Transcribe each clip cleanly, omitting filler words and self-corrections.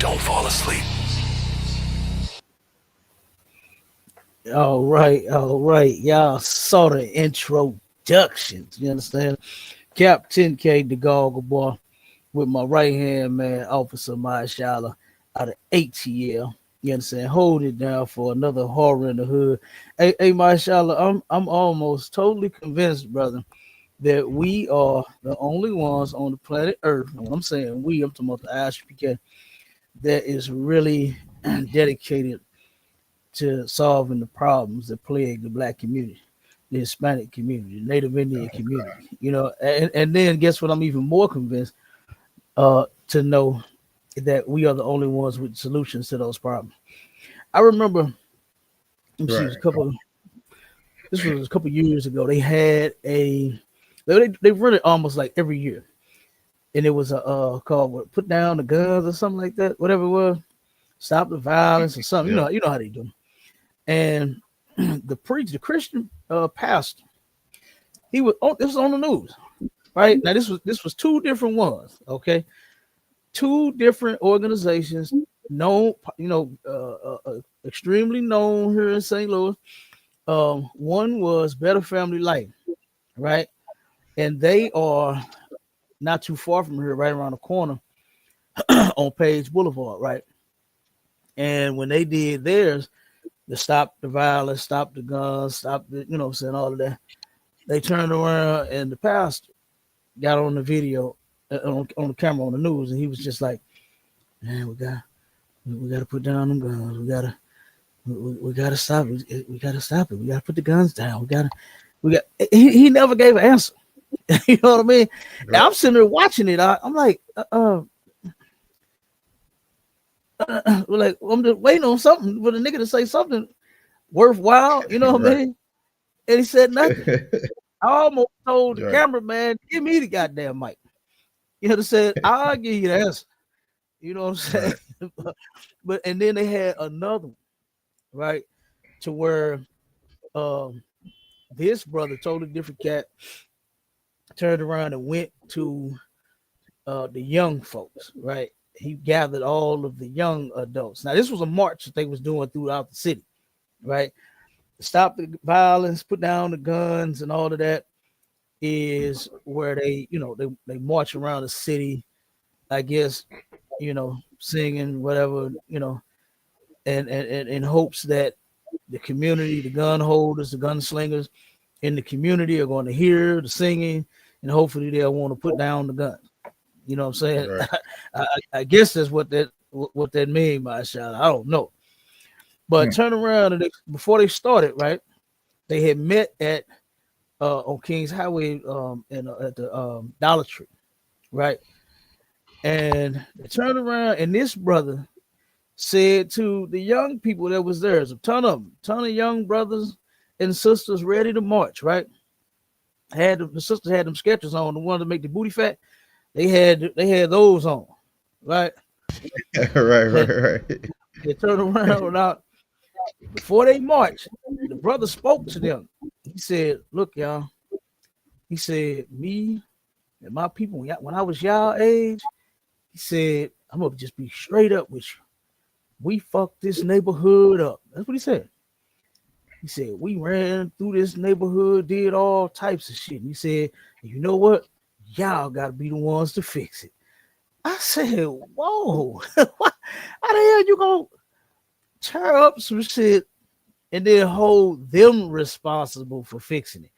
Don't fall asleep. All right. Y'all saw the introductions. You understand? Captain K, the Goggle Boy, with my right hand man, Officer Marshala, out of ATL. You understand? Hold it down for another horror in the hood. Hey, Marshala, I'm almost totally convinced, brother, that we are the only ones on the planet Earth. When I'm saying we, I'm talking about the ISUPK, that is really dedicated to solving the problems that plague the black community, the Hispanic community, the Native Indian community. You know, and then guess what? I'm even more convinced to know that we are the only ones with solutions to those problems. I remember, let me see, it was Right. a couple. This was a couple years ago. They had they run it almost like every year, and it was a called what, "Put Down the Guns" or something like that, whatever it was, "Stop the Violence" or something. Yep. You know how they do. And the Christian pastor, he was this was on the news, right? Now this was two different ones, okay, two different organizations, known, extremely known here in St. Louis. One was Better Family Life, right, and they are not too far from here, right around the corner on Page Boulevard, right. And when they did theirs, to stop the violence, stop the guns, stop the, saying all of that, they turned around and the pastor got on the video, on the camera on the news, and he was just like, "Man, we got to put down them guns. We got to stop it. We got to stop it. We got to put the guns down. We got." He never gave an answer. You know what I mean? And I'm sitting there watching it. I'm like, I'm just waiting on something for the nigga to say something worthwhile. You know what I Right. mean? And he said nothing. I almost told the Right. cameraman, "Give me the goddamn mic." You know, said, "I'll give you the answer." You know what I'm saying? Right. But and then they had another one, right? To where um this brother, totally different cat, turned around and went to the young folks, right? He gathered all of the young adults. Now, this was a march that they was doing throughout the city, right? Stop the violence, put down the guns, and all of that is where they march around the city, I guess, singing whatever, and in hopes that the community, the gun holders, the gunslingers in the community are going to hear the singing, and hopefully they'll want to put down the guns. You know what I'm saying? Right. I guess that's what that mean by a shot. I don't know. But turn around and before they started, right? They had met at on Kings Highway and at the Dollar Tree, right? And they turned around and this brother said to the young people that was there, there's a ton of them, ton of young brothers and sisters ready to march, right? Had the sisters had them sketches on, the one to make the booty fat. They had those on, right? Right. And Right. they turned around out before they marched. The brother spoke to them. He said, "Look, y'all." He said, "Me and my people, when I was y'all age," he said, "I'm gonna just be straight up with you. We fucked this neighborhood up." That's what he said. He said, "We ran through this neighborhood, did all types of shit." And he said, "You know what? Y'all gotta be the ones to fix it." I said, "Whoa, how the hell you gonna tear up some shit and then hold them responsible for fixing it?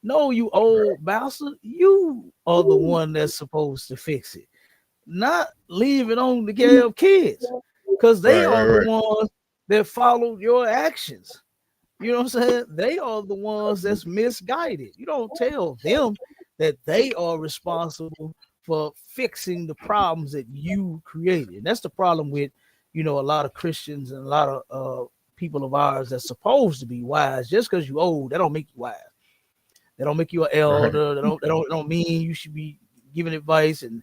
No, you old bastard, you are the one that's supposed to fix it, not leave it on the damn kids, because they Right. are Right. the Right. ones that followed your actions. You know what I'm saying? They are the ones that's misguided. You don't tell them that they are responsible for fixing the problems that you created. And that's the problem with, a lot of Christians and a lot of people of ours that's supposed to be wise. Just because you old, that don't make you wise. They don't make you an Right. elder. They don't mean you should be giving advice and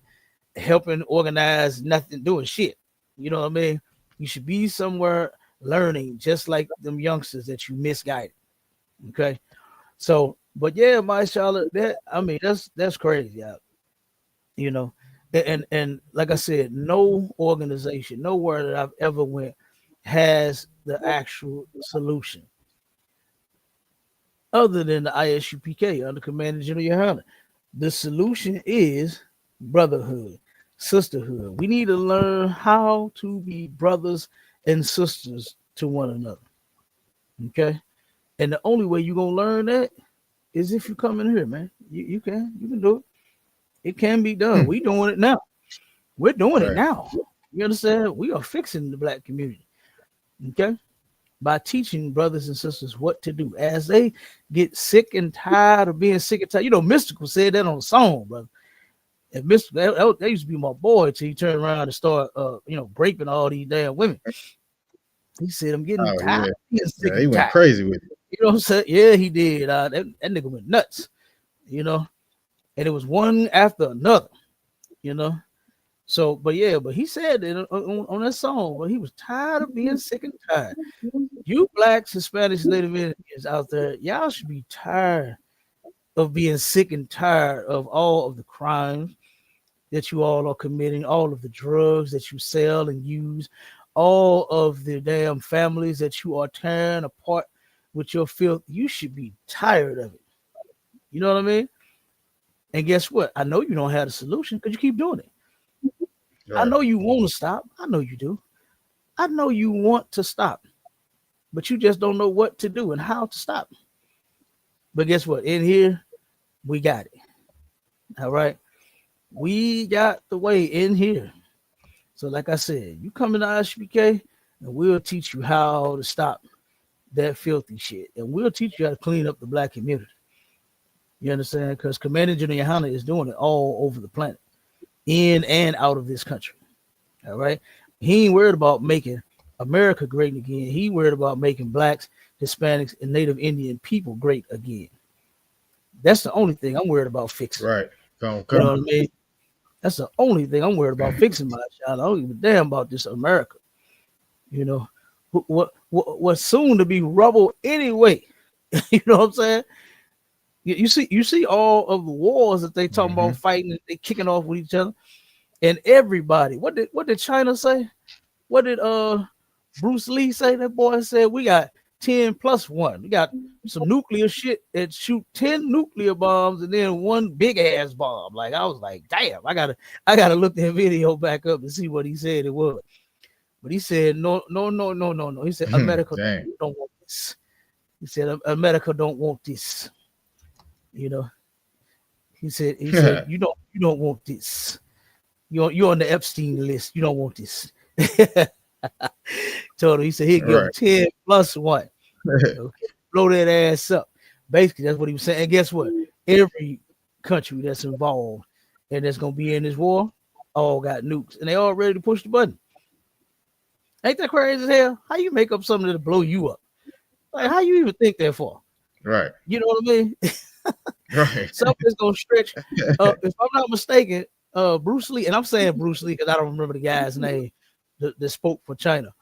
helping organize nothing, doing shit. You know what I mean? You should be somewhere learning, just like them youngsters that you misguided. Okay. So, but yeah, my Charlotte, that's crazy. Yeah. You know, And like I said, no organization, nowhere that I've ever went has the actual solution other than the ISUPK under Commander General YAHANNA. The solution is brotherhood, sisterhood. We need to learn how to be brothers and sisters to one another. Okay. And the only way you're gonna learn that is if you come in here, man. You can do it. It can be done. We doing it now. We're doing it now. You understand? We are fixing the black community. Okay. By teaching brothers and sisters what to do as they get sick and tired of being sick and tired. You know, Mystical said that on a song, brother. And Mystical, that used to be my boy till he turned around and start, raping all these damn women. He said, I'm getting tired of being sick and he went tired. crazy with it. You know what I'm saying? Yeah, he did. That nigga went nuts, you know, and it was one after another, you know. So, but he said that on that song, but he was tired of being sick and tired. You blacks, Hispanics, Native Indians out there, y'all should be tired of being sick and tired of all of the crimes that you all are committing, all of the drugs that you sell and use, all of the damn families that you are tearing apart with your filth. You should be tired of it. You know what I mean? And guess what? I know you don't have a solution because you keep doing it. Right. I know you want to stop. I know you do. I know you want to stop, but you just don't know what to do and how to stop. But guess what? In here, we got it. All right. We got the way in here. So like I said, you come into ISUPK and we'll teach you how to stop that filthy shit. And we'll teach you how to clean up the black community. You understand? Because Commander General YAHANNA is doing it all over the planet, in and out of this country. All right. He ain't worried about making America great again. He worried about making blacks, Hispanics, and Native Indian people great again. That's the only thing I'm worried about fixing. Right. You know what I mean? That's the only thing I'm worried about fixing, my child. I don't give a damn about this America. You know, what's soon to be rubble anyway. You know what I'm saying? You see all of the wars that they talking about fighting, they kicking off with each other, and everybody. What did China say? What did Bruce Lee say? That boy said we got 10+1. We got some nuclear shit that shoot 10 nuclear bombs and then one big ass bomb. Like I was like, damn, I gotta look that video back up and see what he said it was. But he said no. He said America don't want this. He said America don't want this. You know, he said you don't want this. You're on the Epstein list. You don't want this. Told him, he said he'd give him 10+1. Okay, blow that ass up. Basically, that's what he was saying. And guess what? Every country that's involved and that's gonna be in this war all got nukes, and they all ready to push the button. Ain't that crazy as hell? How you make up something that'll blow you up? Like, how you even think that for? Right. You know what I mean? Right. Something's gonna stretch. If I'm not mistaken, Bruce Lee, and I'm saying Bruce Lee because I don't remember the guy's name that spoke for China,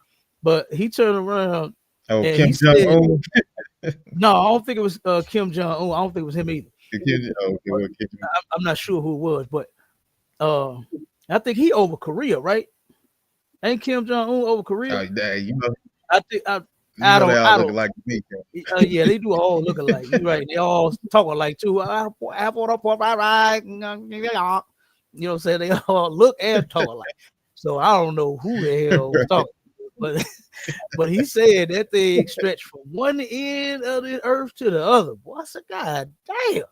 but he turned around. Oh, Kim Jong-un? No, I don't think it was Kim Jong-un. I don't think it was him either. I'm not sure who it was, but I think he over Korea, right? Ain't Kim Jong-un over Korea? I think I don't look like me. Yeah, they do all look alike. You're right. They all talk alike too. You know what I'm saying? They all look and talk alike. So I don't know who the hell was talking, but he said that thing stretched from one end of the earth to the other. Boy, I said, God damn.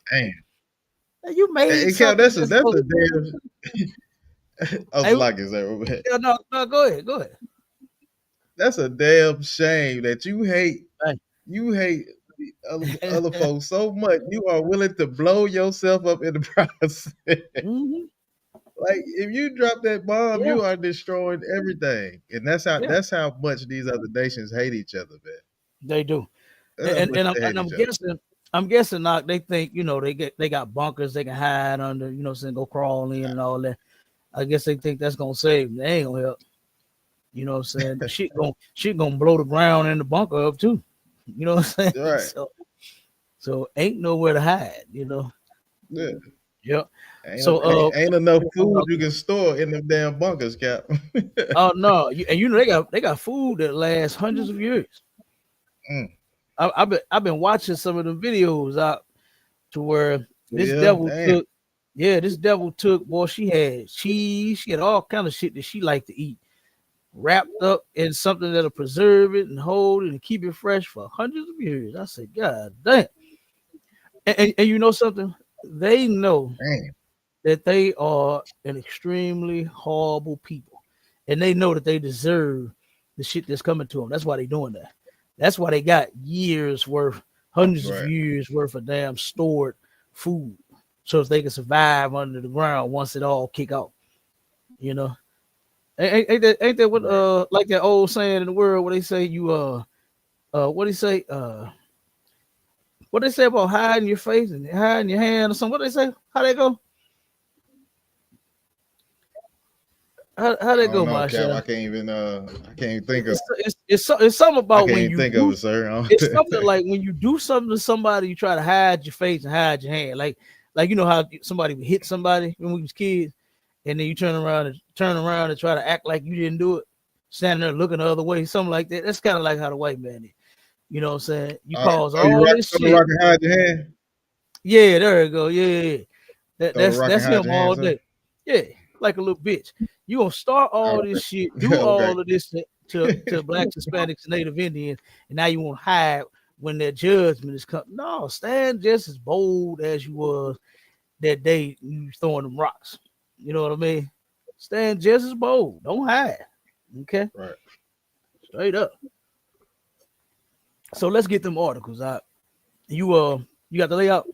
You made something. That's a damn. I was like, is that? No, go ahead. That's a damn shame that you hate other folks so much you are willing to blow yourself up in the process. Like if you drop that bomb, you are destroying everything, and that's how much these other nations hate each other, man. They do, and I'm guessing not. They think they got bunkers they can hide under, go crawl in and all that. I guess they think that's gonna save them. They ain't gonna help. You know what I'm saying? shit gonna blow the ground in the bunker up too. You know what I'm saying? Right. So ain't nowhere to hide, Yeah. Yep. Ain't, So ain't enough food you can store in them damn bunkers, Cap. oh no, and you know they got food that lasts hundreds of years. Mm. I've been watching some of the videos out to where this Yeah, devil damn. took, this devil took, boy, she had cheese, she had all kind of shit that she liked to eat, wrapped up in something that'll preserve it and hold it and keep it fresh for hundreds of years. I said, God damn. And you know something? They know Damn. that they are an extremely horrible people, and they know that they deserve the shit that's coming to them. That's why they doing that. That's why they got years worth, hundreds of Right. years worth of damn stored food, so if they can survive under the ground once it all kick off. You know, ain't that what Right. like that old saying in the world where they say you what do you say what they say about hiding your face and hiding your hand or something? What they say? How they go? How I they don't go, know, Cap. Marsha? I can't even think of It's something I about can't when even you think of do. it, sir. It's something like when you do something to somebody, you try to hide your face and hide your hand. Like you know how somebody would hit somebody when we was kids, and then you turn around and try to act like you didn't do it, standing there looking the other way, something like that. That's kind of like how the white man is. You know what I'm saying? You cause You all this throw the shit. rock and hide your hand? Yeah, there you go. Yeah. Throw the rock and That's hide him your hand, all sir? day. Yeah, like a little bitch. You gonna start all this Okay. shit, do Okay. all of this to blacks, Hispanics, Native Indians, and now you want to hide when their judgment is coming. No, stand just as bold as you was that day you throwing them rocks. You know what I mean? Stand just as bold. Don't hide. Okay, Right. straight up. So let's get them articles out. You got the layout?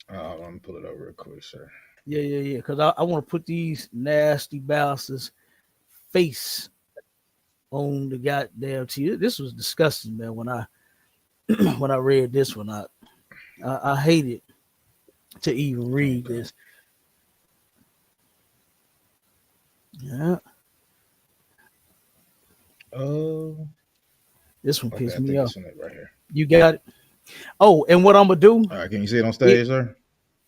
Let me pull it up real quick, sir. Yeah. Because I want to put these nasty bastards face on the goddamn TV. This was disgusting, man. When I when I read this one, I hated to even read Okay. this. Yeah, Oh, this one okay. pissed I me think off. this one is right here. You got it. Oh, and what I'm gonna do? All right. Can you see it on It, stage, sir?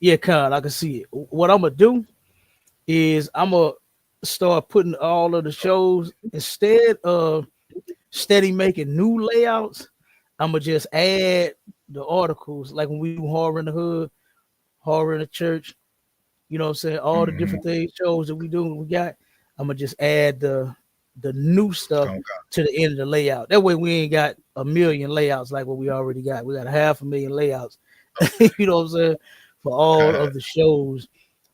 yeah, kind I can see it. What I'm gonna do is I'm gonna start putting all of the shows instead of steady making new layouts. I'm gonna just add the articles like when we do horror in the hood, horror in the church. You know what I'm saying? All the Mm-hmm. different things, shows that we do, we got. I'm gonna just add the new stuff Okay. to the end of the layout. That way we ain't got a million layouts like what we already got. We got 500,000 layouts, you know what I'm saying, for all Okay. of the shows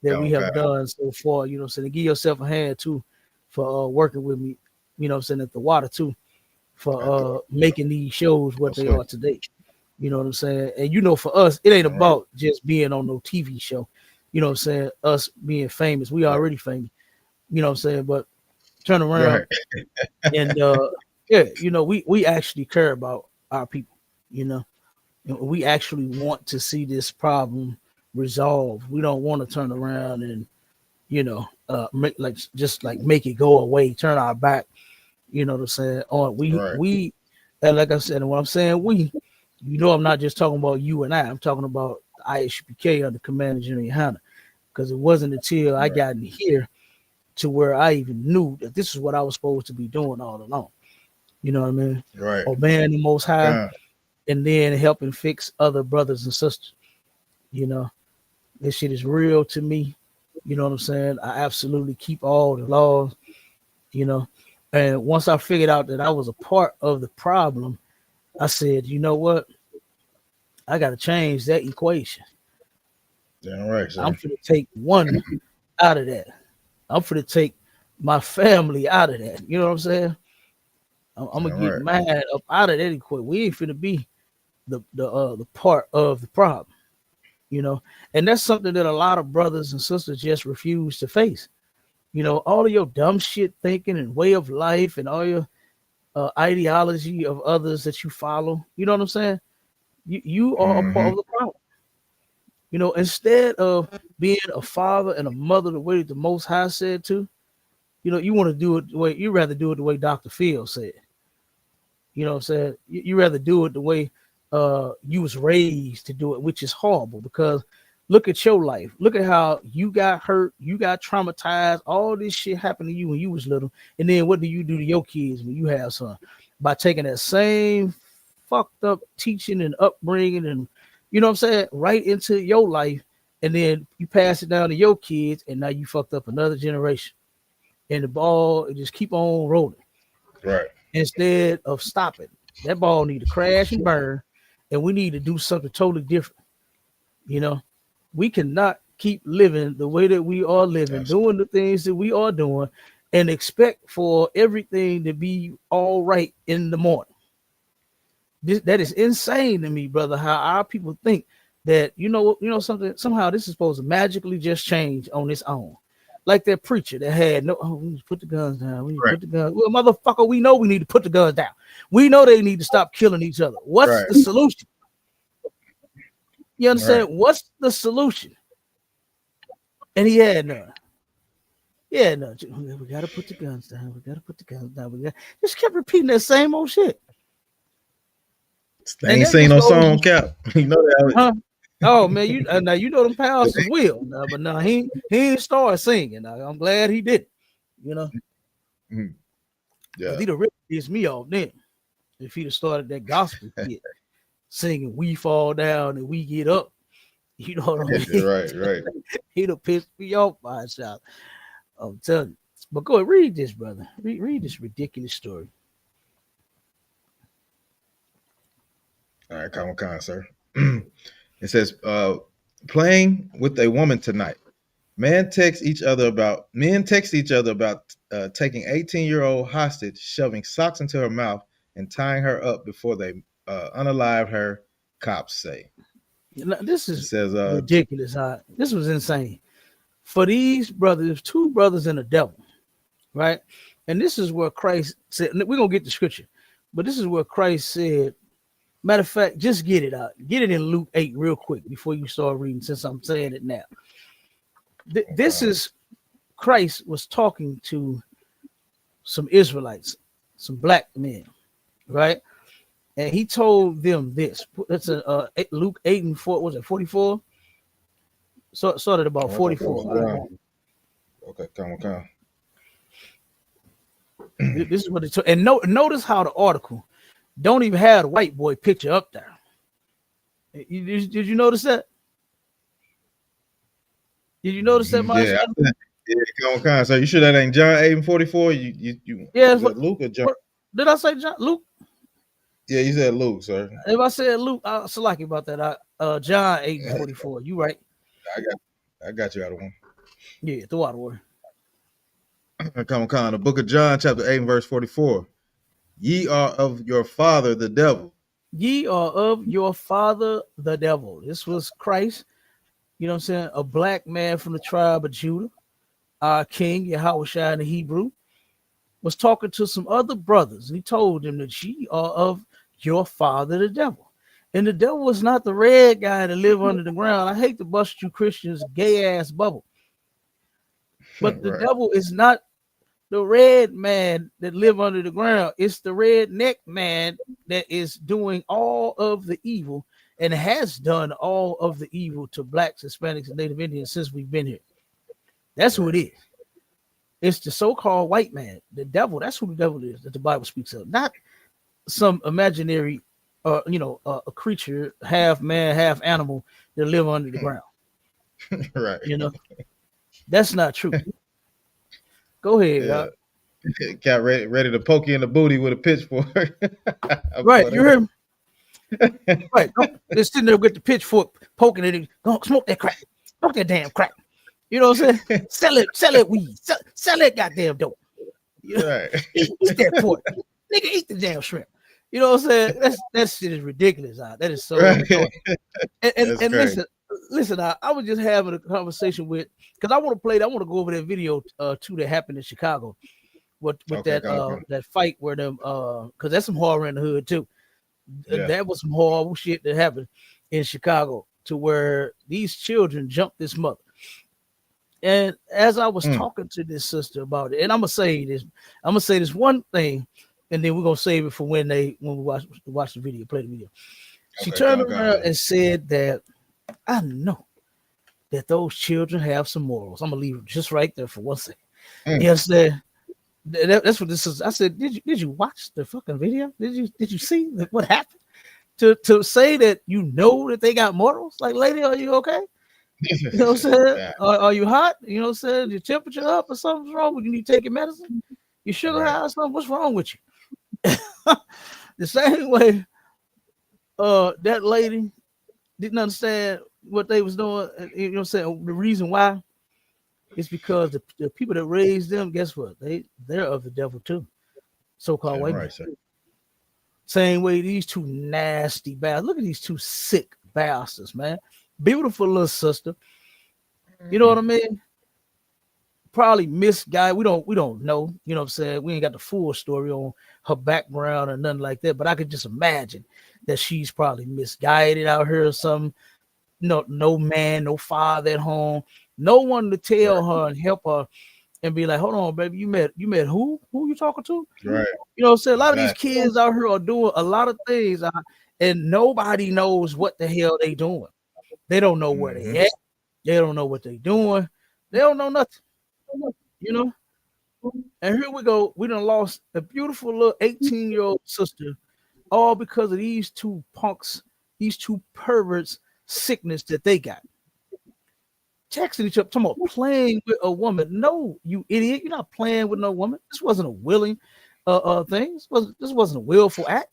that we Okay. have done so far. You know what I'm saying? To give yourself a hand too for working with me, you know what I'm saying, at the water too, At the for making these shows no what they sweat. are today. You know what I'm saying? And you know, for us, it ain't All right. about just being on no TV show. You know what I'm saying? Us being famous. We Right. already famous. You know what I'm saying? But turn around Right. and yeah, you know, we actually care about our people, you know. And we actually want to see this problem resolved. We don't want to turn around and, you know, make like just like make it go away, turn our back, you know what I'm saying? On Right. we and like I said, and when I'm saying we, you know, I'm not just talking about you and I'm talking about the ISUPK under Commander General YAHANNA. Because it wasn't until I Right. got in here to where I even knew that this is what I was supposed to be doing all along. You know what I mean? Right. Obeying the Most High God. and then helping fix other brothers and sisters. You know, this shit is real to me. You know what I'm saying? I absolutely keep all the laws, you know. And once I figured out that I was a part of the problem, I said, you know what? I got to change that equation. Damn right, I'm sir. going to take one out of that. I'm going to take my family out of that. You know what I'm saying? I'm gonna Damn get right. mad up out of that equation. We ain't finna be the part of the problem, you know. And that's something that a lot of brothers and sisters just refuse to face. You know, all of your dumb shit thinking and way of life and all your ideology of others that you follow. You know what I'm saying? You are a part Mm-hmm. of the problem. You know, instead of being a father and a mother the way the Most High said to, you know, you want to do it the way you rather do it the way Dr. Phil said. You know what I'm saying? You rather do it the way you was raised to do it, which is horrible because look at your life. Look at how you got hurt, you got traumatized, all this shit happened to you when you was little. And then what do you do to your kids when you have son? By taking that same fucked up teaching and upbringing and you know what I'm saying, right into your life, and then you pass it down to your kids, and now you fucked up another generation. And the ball it just keep on rolling. Right. Instead of stopping. That ball need to crash and burn, and we need to do something totally different. You know, we cannot keep living the way that we are living, doing the things that we are doing, and expect for everything to be all right in the morning. That is insane to me, brother. How our people think that you know something. Somehow this is supposed to magically just change on its own. Like that preacher that had no, we need to put the guns down. We need to put the guns. Well, motherfucker, we know we need to put the guns down. We know they need to stop killing each other. What's the solution? You understand? What's the solution? And he had none. Yeah, no. We gotta put the guns down. We gotta put the guns down. We just kept repeating that same old shit. They ain't seen no song, Cap. You know that. Huh? Oh man, you now you know them pastors will, but no, he ain't started singing. I'm glad he did. You know, yeah, he'd have really pissed me off then if he'd have started that gospel hit, singing "We Fall Down and We Get Up." You know what I mean? Right. He'd have pissed me off by himself. I'm telling you. But go ahead, read this, brother. Read this ridiculous story. All right, come on, sir. It says, playing with a woman tonight. Men text each other about taking 18-year-old hostage, shoving socks into her mouth, and tying her up before they unalive her, cops say. This is ridiculous. This was insane. For these brothers, two brothers and a devil, right? And this is where Christ said, we're going to get the scripture, but this is where Christ said, matter of fact, just get it out. Get it in Luke 8 real quick before you start reading, since I'm saying it now. This is Christ was talking to some Israelites, some black men, right? And he told them this. That's Luke 8 and 4. Was it 44? So started about 44. Okay, come on. This is what it took. And notice how the article don't even have the white boy picture up there. Did you notice that? Did you notice that, Mike? Yeah, come on. So you sure that ain't John 8 and 44? You yeah, Luke or John? Did I say John? Luke? Yeah, you said Luke, sir. If I said Luke, I'm so lucky about that. John 8 and 44. You right. I got you out of one. Yeah, throw out of one. Come on. The book of John, chapter 8 and verse 44. Ye are of your father, the devil. Ye are of your father, the devil. This was Christ, you know what I'm saying? A black man from the tribe of Judah, our king, Yahawashi in the Hebrew, was talking to some other brothers. And he told them that ye are of your father, the devil. And the devil was not the red guy that live under the ground. I hate to bust you Christians' gay-ass bubble. But the devil is not the red man that live under the ground. It's the redneck man that is doing all of the evil and has done all of the evil to blacks, Hispanics, and Native Indians since we've been here. That's who it is. It's the so-called white man, the devil. That's who the devil is that the Bible speaks of, not some imaginary, a creature, half man, half animal that live under the ground. Right. You know, that's not true. Go ahead. Yeah. Got ready to poke you in the booty with a pitchfork. Right, you heard me? Right. They're sitting there with the pitchfork poking at it. Don't smoke that crack. Smoke that damn crack. You know what I'm saying? Sell it weed. Sell that goddamn dope. You know? Right. Eat that pork. Nigga, eat the damn shrimp. You know what I'm saying? That shit is ridiculous. That is so right. And listen, I was just having a conversation with, because I want to go over that video too that happened in Chicago with that fight where them because that's some horror in the hood too. Yeah. That was some horrible shit that happened in Chicago to where these children jumped this mother. And as I was talking to this sister about it, and I'm gonna say this one thing, and then we're gonna save it for when we watch the video, play the video. She Okay, turned come around on. and said that I know that those children have some morals. I'm gonna leave it just right there for 1 second. Mm. Yes, that's what this is. I said, did you watch the fucking video? Did you see what happened? To say that you know that they got morals, like, lady, are you okay? You know what I'm saying? Yeah, Are you hot? You know what I'm saying? Your temperature up or something's wrong? You need to take your medicine? Your sugar right. high or something? What's wrong with you? The same way that lady didn't understand what they was doing. You know what I'm saying? The reason why is because the people that raised them, guess what? They're of the devil too. So-called That's white men. right, sir. Same way these two nasty bastards. Look at these two sick bastards, man. Beautiful little sister. You know what I mean? Probably misguided. We don't know. You know what I'm saying? We ain't got the full story on her background or nothing like that. But I could just imagine that she's probably misguided out here or something. No man, no father at home, no one to tell her and help her and be like, hold on, baby, you met who? Who you talking to? Right. You know what I'm saying? A lot of these Exactly. kids out here are doing a lot of things, and nobody knows what the hell they doing. They don't know where Mm-hmm. they at. They don't know what they doing. They don't know nothing, you know? And here we go. We done lost a beautiful little 18-year-old sister, all because of these two punks, these two perverts, sickness that they got. Texting each other, talking about playing with a woman. No, you idiot. You're not playing with no woman. This wasn't a willing thing. This wasn't a willful act.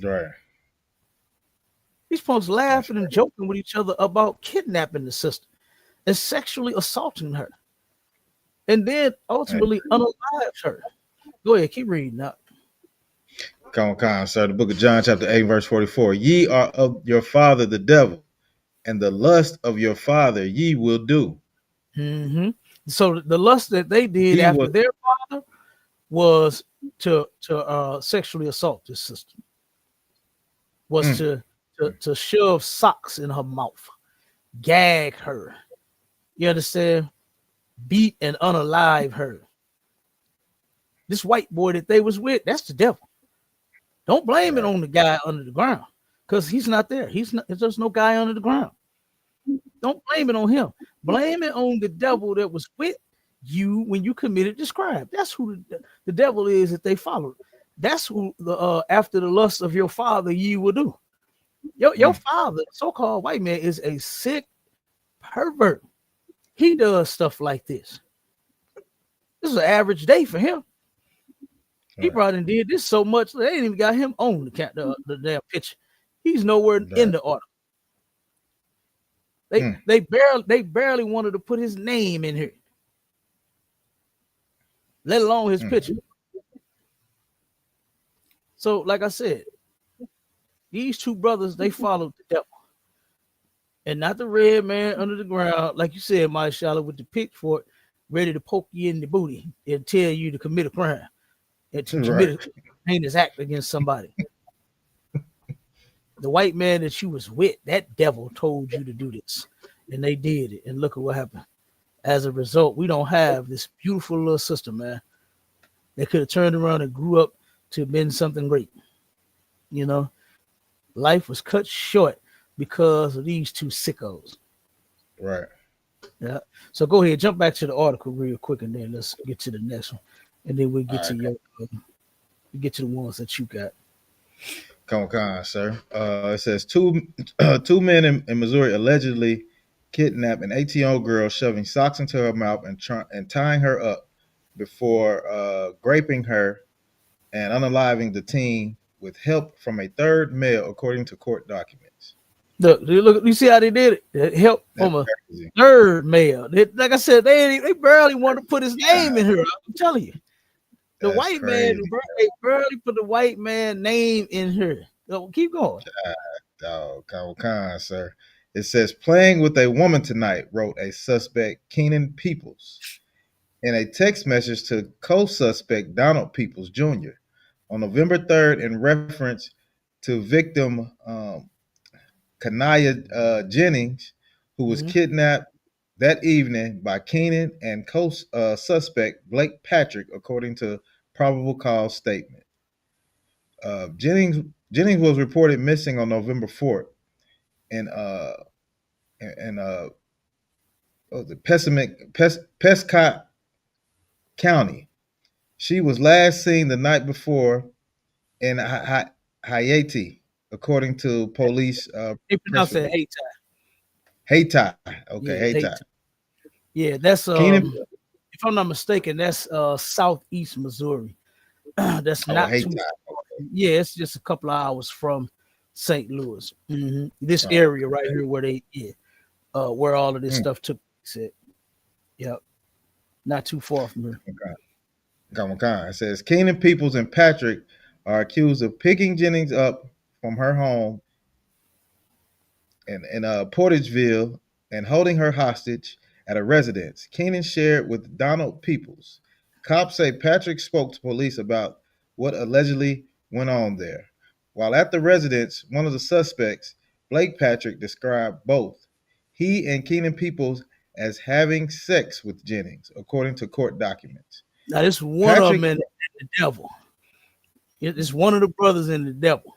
Right. These punks That's laughing and joking with each other about kidnapping the sister and sexually assaulting her, and then right. ultimately unalives her. Go ahead, keep reading up. Come on, sir. The book of John, chapter 8, verse 44. Ye are of your father the devil, and the lust of your father ye will do. Mm-hmm. So the lust that they did He after was their father was to sexually assault this sister, was mm, to shove socks in her mouth, gag her. You understand? Beat and unalive her. This white boy that they was with, that's the devil. Don't blame it right. on the guy under the ground, because he's not there. There's no guy under the ground. Don't blame it on him. Blame it on the devil that was with you when you committed this crime. That's who the devil is that they followed. That's who after the lust of your father ye will do. Your Mm, father, so-called white man, is a sick pervert. He does stuff like this. This is an average day for him. He right. probably did this so much they ain't even got him on the damn picture. He's nowhere in Right. the order. Mm, They barely wanted to put his name in here, let alone his mm, picture. So, like I said, these two brothers, they followed the devil. And not the red man under the ground, like you said, my Charlotte, with the pitchfork, ready to poke you in the booty and tell you to commit a crime and to commit right. a heinous act against somebody. The white man that you was with, that devil told you to do this. And they did it. And look at what happened. As a result, we don't have this beautiful little sister, man. They could have turned around and grew up to have been something great. You know, life was cut short because of these two sickos. Right. Yeah. So go ahead, jump back to the article real quick, and then let's get to the next one, and then we'll All get to right. the ones that you got. Come on, sir. It says two men in Missouri allegedly kidnapped an 18-year-old girl, shoving socks into her mouth and tying her up before raping her and unaliving the teen with help from a third male, according to court documents. Look, you see how they did it? That help That's from a crazy. third male. Like I said, they barely want to put his name in here. I'm telling you, the That's white man, crazy. they barely put the white man name in here. So keep going. Dog, come on, sir. It says playing with a woman tonight, wrote a suspect, Keenan Peoples, in a text message to co-suspect Donald Peoples Jr. on November 3rd in reference to victim Kanaya Jennings, who was Mm-hmm. kidnapped that evening by Keenan and co-suspect Blake Patrick, according to probable cause statement. Jennings Jennings was reported missing on November 4th in what was it, Prescott County. She was last seen the night before in Haiti, according to police They press pronounce it release. Haiti. Haiti, okay, Yeah, Haiti. Haiti. Yeah, that's Keenan, if I'm not mistaken, that's southeast Missouri. That's oh not too Haiti, yeah, it's just a couple of hours from St. Louis. This oh, area right here where where all of this mm, stuff took place at. Yep, not too far from here. okay. It says Keenan Peoples and Patrick are accused of picking Jennings up from her home in Portageville and holding her hostage at a residence. Keenan shared with Donald Peoples. Cops say Patrick spoke to police about what allegedly went on there. While at the residence, one of the suspects, Blake Patrick, described both he and Keenan Peoples as having sex with Jennings, according to court documents. Now this one of them Patrick, and the devil. It's one of the brothers and the devil.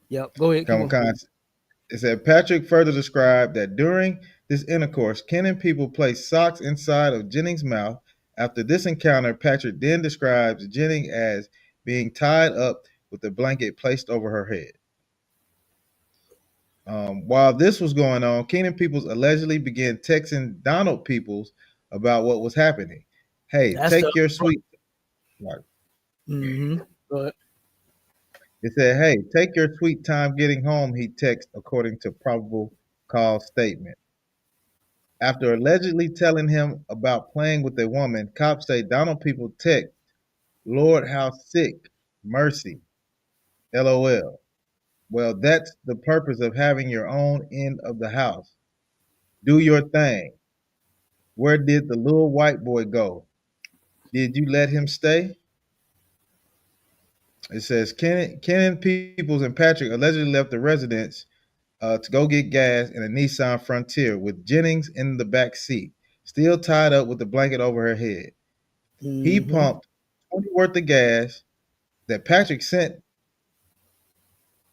Yep, go ahead, keep come on. on, it said Patrick further described that during this intercourse, Ken and people placed socks inside of Jennings' mouth. After this encounter, Patrick then describes Jennings as being tied up with a blanket placed over her head. While this was going on, Keenan Peoples allegedly began texting Donald Peoples about what was happening. Hey, That's the take your sweet. mm-hmm. Go ahead. It said, "Hey, take your sweet time getting home." He texted, according to probable cause statement. After allegedly telling him about playing with a woman, cops say Donald People text, "Lord, how sick, mercy, LOL." Well, that's the purpose of having your own end of the house. Do your thing. Where did the little white boy go? Did you let him stay? It says Kenan Peoples and Patrick allegedly left the residence to go get gas in a Nissan Frontier with Jennings in the back seat, still tied up with the blanket over her head. He Mm-hmm. pumped 20 worth of gas that Patrick sent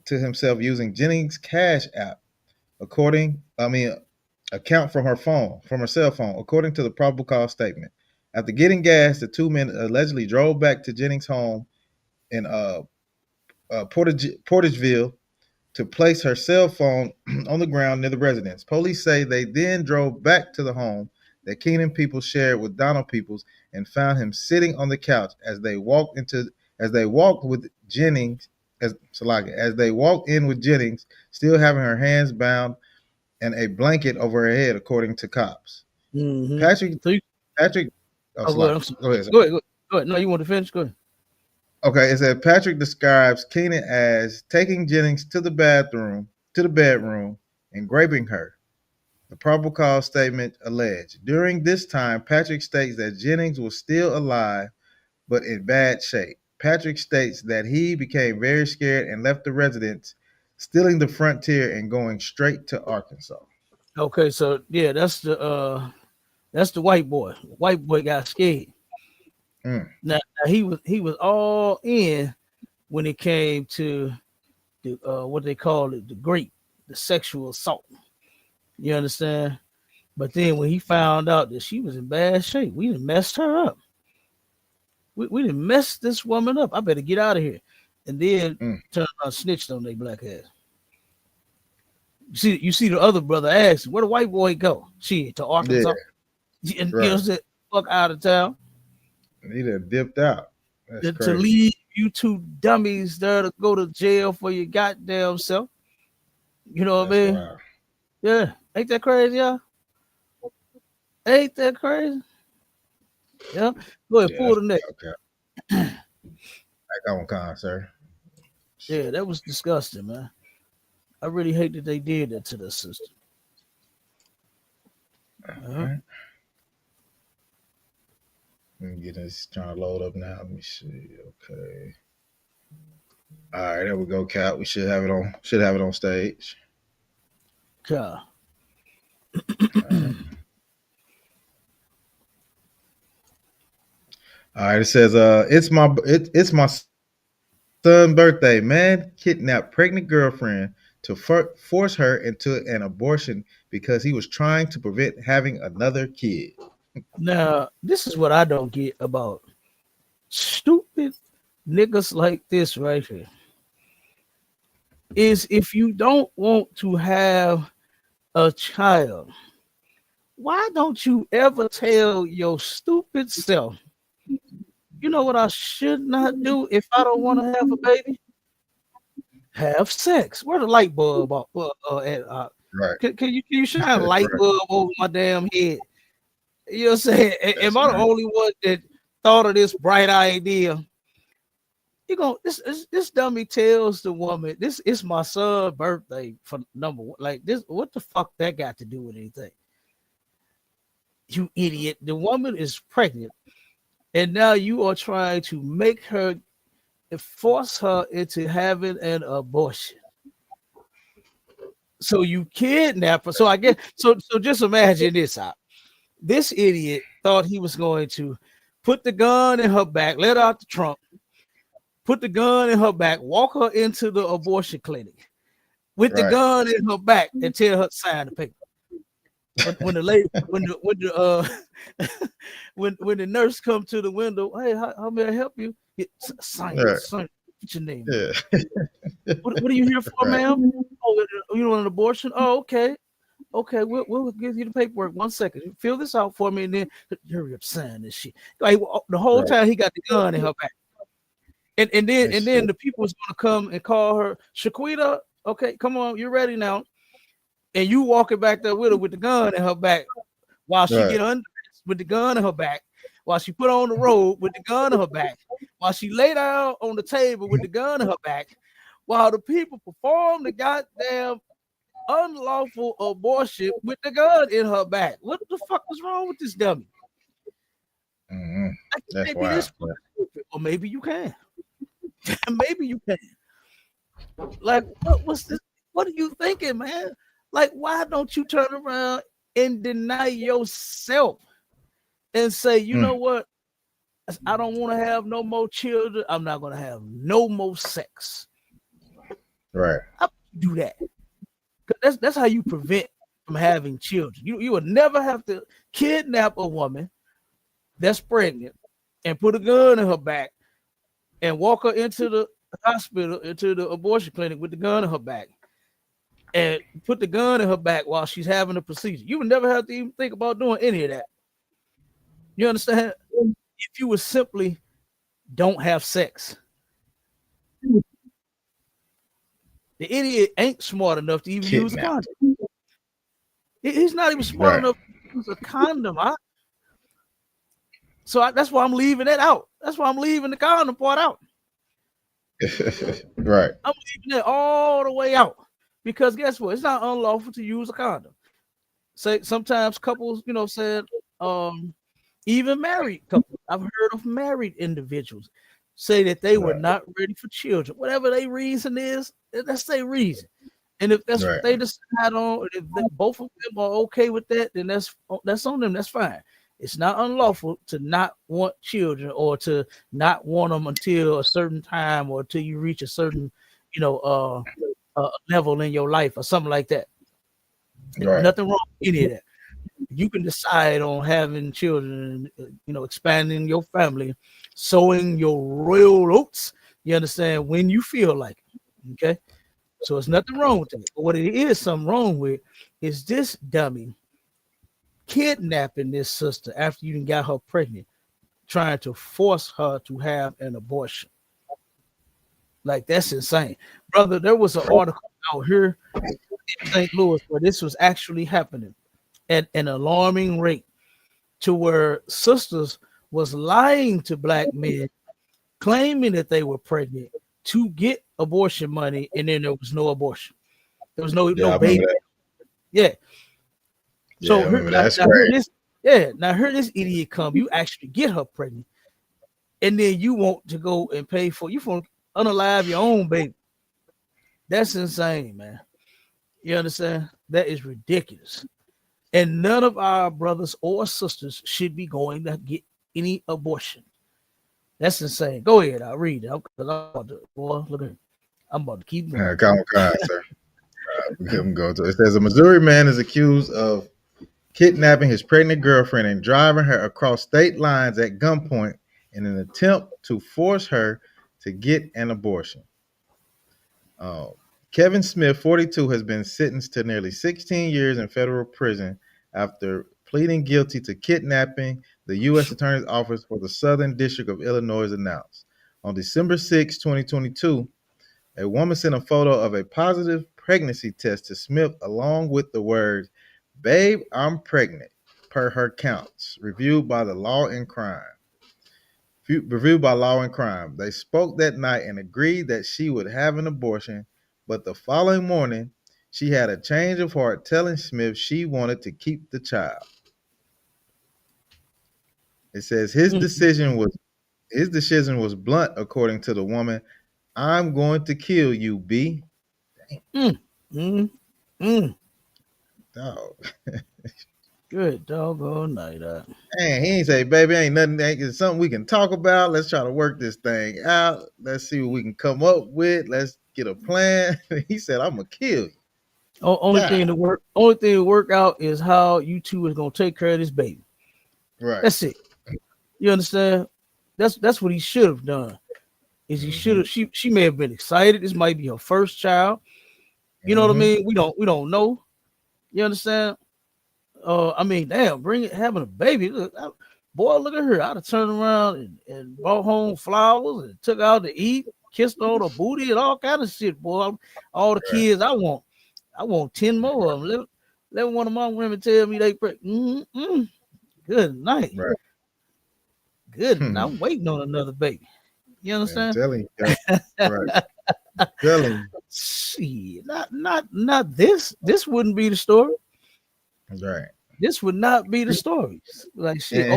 to himself using Jennings' Cash app, account from her cell phone, according to the probable cause statement. After getting gas, the two men allegedly drove back to Jennings' home in Portageville to place her cell phone on the ground near the residence. Police say they then drove back to the home that Keenan Peoples shared with Donald Peoples and found him sitting on the couch as they walked with Jennings as they walked in with Jennings, still having her hands bound and a blanket over her head, according to cops. Mm-hmm. Patrick So you, Patrick go ahead. Go ahead. Go ahead. Go ahead. No, you want to finish? Go ahead. Okay, it said Patrick describes Keenan as taking Jennings to the bedroom, and raping her. The probable cause statement alleged. During this time, Patrick states that Jennings was still alive but in bad shape. Patrick states that he became very scared and left the residence, stealing the Frontier and going straight to Arkansas. Okay, so yeah, that's the white boy. White boy got scared. Mm, Now he was all in when it came to the what they call it, the sexual assault. You understand? But then when he found out that she was in bad shape, we done messed her up. We done messed this woman up. I better get out of here. And then mm. turn around snitched on their black ass. You see the other brother asked, where the white boy go? She to Yeah, Arkansas. And you know, right. said, fuck out of town. He done dipped out. That's To crazy. leave you two dummies there to go to jail for your goddamn self. You know what I That's mean? wild. Yeah. Ain't that crazy, y'all? Ain't that crazy? Yeah. Go ahead, Yeah, pull that's the next. okay. Back on con, sir. Yeah, that was disgusting, man. I really hate that they did that to the sister. All Uh-huh. right. Let me get this trying to load up now. Let me see. Okay. All right, there we go, Cap. We should have it on stage. God. All right. All right, it says, it's my son's birthday. Man kidnapped pregnant girlfriend to force her into an abortion because he was trying to prevent having another kid. Now, this is what I don't get about stupid niggas like this right here. Is if you don't want to have a child, why don't you ever tell your stupid self, you know what I should not do if I don't want to have a baby? Have sex. Where the light bulb at? Right, Can you shine a light right. bulb over my damn head? You know what I'm saying? Am That's I the right. only one that thought of this bright idea? You go, this dummy tells the woman, this is my son's birthday for number one. Like this, what the fuck that got to do with anything? You idiot. The woman is pregnant, and now you are trying to make her force her into having an abortion. So you kidnap her. So I guess so just imagine this out. This idiot thought he was going to put the gun in her back, let her out the trunk, put the gun in her back, walk her into the abortion clinic with the Right. gun in her back and tell her to sign the paper. When the lady, when the nurse come to the window, hey, how may I help you? Sign it, Right. sign it. What's your name, man? Yeah. What are you here for, Right. ma'am? Oh, you want an abortion? Oh, okay. Okay, we'll give you the paperwork. 1 second. Fill this out for me and then hurry up, sign this shit. Like the whole Right. time he got the gun in her back. And then That's the people was gonna come and call her Shaquita. Okay, come on, you're ready now. And you walking back there with her with the gun in her back while she right. get undressed with the gun in her back, while she put on the robe with the gun in her back, while she lay down on the table with the gun in her back, while the people perform the goddamn unlawful abortion with the gun in her back. What the fuck is wrong with this dummy? Hmm. I That's can't be this wild. Yeah. stupid. Or maybe you can. Maybe you can. Like, what was this? What are you thinking, man? Like, why don't you turn around and deny yourself and say, you know Mm. what? I don't want to have no more children. I'm not going to have no more sex. Right. How about you do that? Because that's how you prevent from having children. You would never have to kidnap a woman that's pregnant and put a gun in her back and walk her into the hospital, into the abortion clinic with the gun in her back and put the gun in her back while she's having a procedure. You would never have to even think about doing any of that. You understand? If you would simply don't have sex. The idiot ain't smart enough to even use a Kidnapped. condom. He's not even smart Right. enough to use a condom. That's why I'm leaving that out. That's why I'm leaving the condom part out. Right. I'm leaving it all the way out because guess what? It's not unlawful to use a condom. Say sometimes couples, said even married couples. I've heard of married individuals say that they were Right. not ready for children. Whatever their reason is, that's their reason. And if that's what Right. they decide on, if both of them are okay with that, then that's on them. That's fine. It's not unlawful to not want children or to not want them until a certain time or until you reach a certain, you know, level in your life or something like that. Right. Nothing wrong with any of that. You can decide on having children, expanding your family, sowing your royal oats. You understand when you feel like it. Okay. So it's nothing wrong with that. But what it is something wrong with is this dummy kidnapping this sister after you got her pregnant, trying to force her to have an abortion. Like that's insane. Brother, there was an article out here in St. Louis where this was actually happening at an alarming rate to where sisters was lying to black men, claiming that they were pregnant to get abortion money, and then there was no abortion. There was no Yeah, I remember baby. that. Yeah. Yeah, So I remember that. now, That's now here crazy. this, yeah, now here this idiot come. You actually get her pregnant, and then you want to go and pay for you want to unalive your own baby. That's insane, man. You understand? That is ridiculous. And none of our brothers or sisters should be going to get any abortion. That's insane. Go ahead, I'll read it. Boy, look at, I'm about to keep going. Come on, sir. Go to it. Says a Missouri man is accused of kidnapping his pregnant girlfriend and driving her across state lines at gunpoint in an attempt to force her to get an abortion. Kevin Smith, 42, has been sentenced to nearly 16 years in federal prison after pleading guilty to kidnapping, the U.S. Attorney's Office for the Southern District of Illinois announced. On December 6, 2022, a woman sent a photo of a positive pregnancy test to Smith along with the words, "Babe, I'm pregnant," per her counts, reviewed by Law and Crime. They spoke that night and agreed that she would have an abortion, but the following morning, she had a change of heart, telling Smith she wanted to keep the child. It says his decision was blunt, according to the woman. "I'm going to kill you, B." Dog. Good doggone night. Man, he ain't say, "Baby, ain't nothing. It's something we can talk about. Let's try to work this thing out. Let's see what we can come up with. Let's get a plan." He said, "I'm gonna kill you." Only thing to work out is how you two is gonna take care of this baby. Right. That's it. You understand? That's what he should have done. Is he should have? She may have been excited. This might be her first child. You know what I mean? We don't know. You understand? I mean, damn, having a baby. Look at her. I'd have turned around and brought home flowers and took out to eat, kissed on her booty and all kind of shit, boy. All the kids I want 10 more of them. Let one of my women tell me they good night. Right. Good. I'm waiting on another baby. You understand? Telling you. Right. Telling you. See, not this. This wouldn't be the story. Right. This would not be the story. Like shit.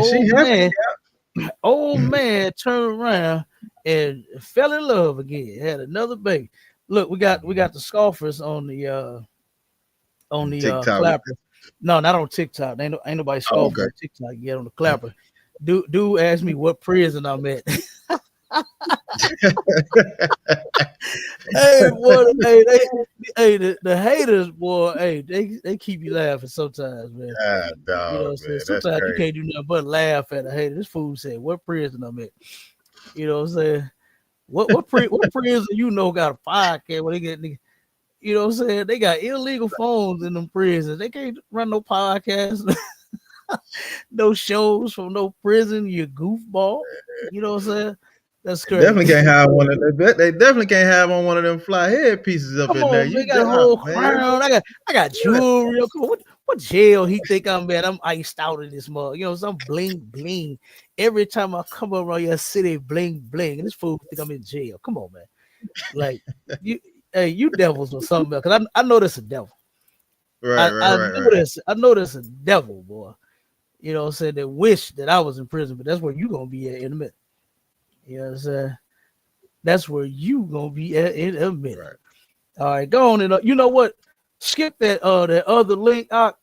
Old man turned around and fell in love again. Had another baby. Look, we got the scoffers on the clapper. No, not on TikTok. Ain't nobody scoffing on TikTok yet on the clapper. Dude asked me what prison I'm at. Hey, boy, the haters, boy, hey, they keep you laughing sometimes, man. Dog, you know what I'm saying? Sometimes you can't do nothing but laugh at a hater. This fool said, "What prison I'm at?" You know what I'm saying? What prison you know got a podcast where they get, you know what I'm saying? They got illegal phones in them prisons. They can't run no podcasts. No shows from no prison, you goofball. You know what I'm saying? That's crazy. Definitely can't have one of them. They definitely can't have on one of them fly head pieces up in there. You got a whole crown. I got jewelry. Come on, what jail he think I'm at? I'm iced out in this mug. You know, some bling bling. Every time I come around your city, bling bling. And this fool think I'm in jail. Come on, man. Like you devils or something else. Cause I know that's a devil. I know that's a devil, boy. You know what I'm saying? They wish that I was in prison, but that's where you gonna be at in a minute. You know what I'm saying? That's where you gonna be at in a minute. Right. All right, go on and you know what? Skip that other link out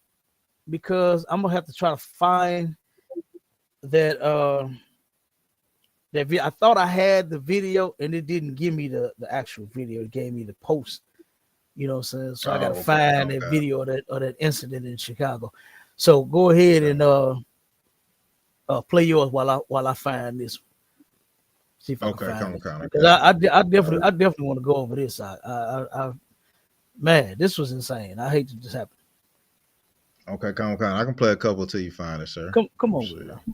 because I'm gonna have to try to find that that video. I thought I had the video and it didn't give me the actual video. It gave me the post. You know what I'm saying? So I gotta find that video of that incident in Chicago. So go ahead and play yours while I find this. See if I can find it. I definitely want to go over this. Man, this was insane. I hate that this happened. Okay, come on. I can play a couple till you find it, sir. Come on with it. Let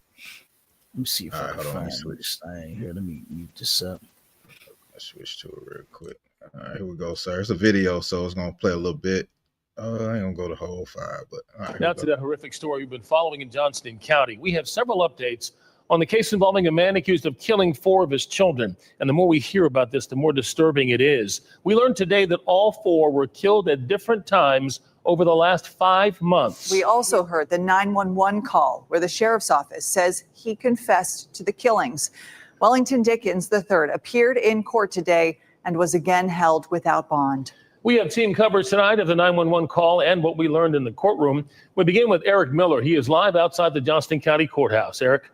me see if I can find this thing here. Let me mute this up. Let's switch to it real quick. All right, here we go, sir. It's a video, so it's gonna play a little bit. I ain't gonna go the whole 5, but all right, now to the horrific story we've been following in Johnston County. We have several updates on the case involving a man accused of killing 4 of his children. And the more we hear about this, the more disturbing it is. We learned today that all 4 were killed at different times over the last 5 months. We also heard the 911 call where the sheriff's office says he confessed to the killings. Wellington Dickens III appeared in court today and was again held without bond. We have team coverage tonight of the 911 call and what we learned in the courtroom. We begin with Eric Miller. He is live outside the Johnston County Courthouse. Eric.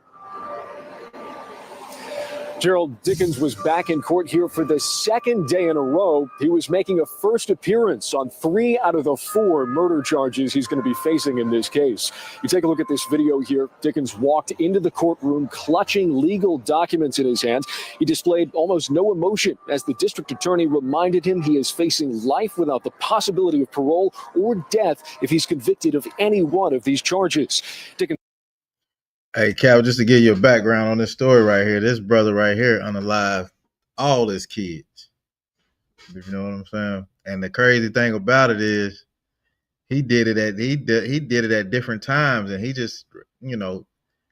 Gerald Dickens was back in court here for the second day in a row. He was making a first appearance on 3 out of the 4 murder charges he's going to be facing in this case. You take a look at this video here. Dickens walked into the courtroom clutching legal documents in his hands. He displayed almost no emotion as the district attorney reminded him he is facing life without the possibility of parole or death if he's convicted of any one of these charges. Dickens. Hey, Cal, just to give you a background on this story right here, this brother right here unalived all his kids. You know what I'm saying? And the crazy thing about it is he did it at different times, and he just,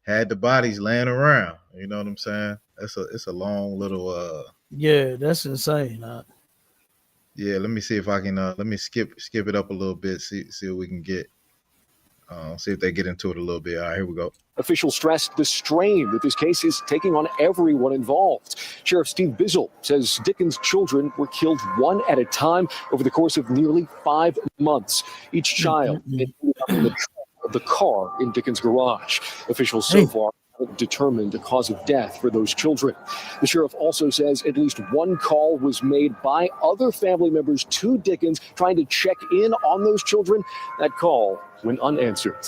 had the bodies laying around. You know what I'm saying? It's a long little yeah, that's insane. Yeah, let me see if I can let me skip it up a little bit, see what we can get. See if they get into it a little bit. All right, here we go. Officials stressed the strain that this case is taking on everyone involved. Sheriff Steve Bizzle says Dickens' children were killed one at a time over the course of nearly 5 months. Each child ended up in the trunk of the car in Dickens' garage. Officials so far haven't determined the cause of death for those children. The sheriff also says at least one call was made by other family members to Dickens trying to check in on those children. That call went unanswered.